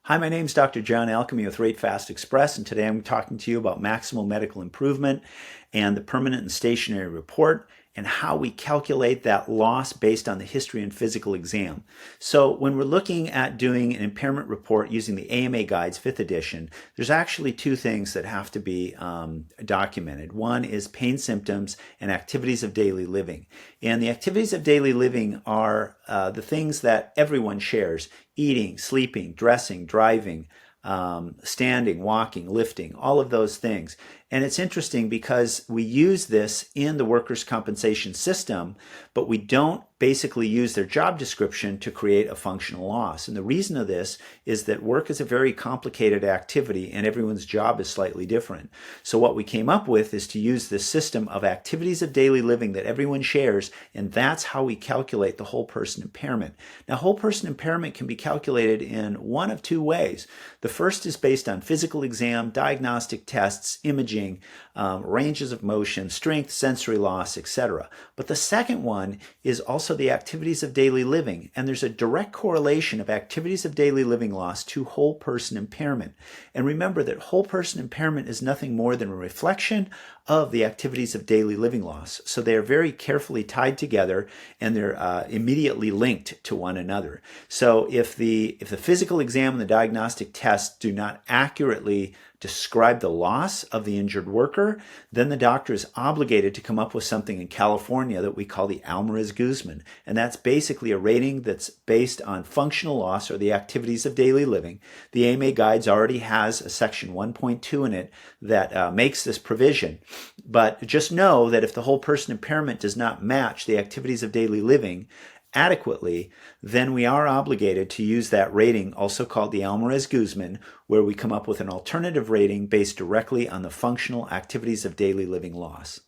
Hi, my name is Dr. John Alchemy with Rate Fast Express, and today I'm talking to you about maximal medical improvement and the permanent and stationary report and how we calculate that loss based on the history and physical exam. So when we're looking at doing an impairment report using the AMA Guides 5th edition, there's actually two things that have to be documented. One is pain symptoms and activities of daily living. And the activities of daily living are the things that everyone shares: eating, sleeping, dressing, driving, standing, walking, lifting, all of those things. And it's interesting because we use this in the workers' compensation system, but we don't basically use their job description to create a functional loss. And the reason of this is that work is a very complicated activity and everyone's job is slightly different. So what we came up with is to use this system of activities of daily living that everyone shares, and that's how we calculate the whole person impairment. Now, whole person impairment can be calculated in one of two ways. The first is based on physical exam, diagnostic tests, imaging, ranges of motion, strength, sensory loss, etc. But the second one is also the activities of daily living, and there's a direct correlation of activities of daily living loss to whole person impairment. And remember that whole person impairment is nothing more than a reflection of the activities of daily living loss. So they are very carefully tied together, and they're immediately linked to one another. So if the physical exam and the diagnostic tests do not accurately describe the loss of the injured worker, then the doctor is obligated to come up with something in California that we call the Alvarez-Guzman. And that's basically a rating that's based on functional loss or the activities of daily living. The AMA Guides already has a section 1.2 in it that makes this provision. But just know that if the whole person impairment does not match the activities of daily living adequately, then we are obligated to use that rating, also called the Alvarez-Guzman, where we come up with an alternative rating based directly on the functional activities of daily living loss.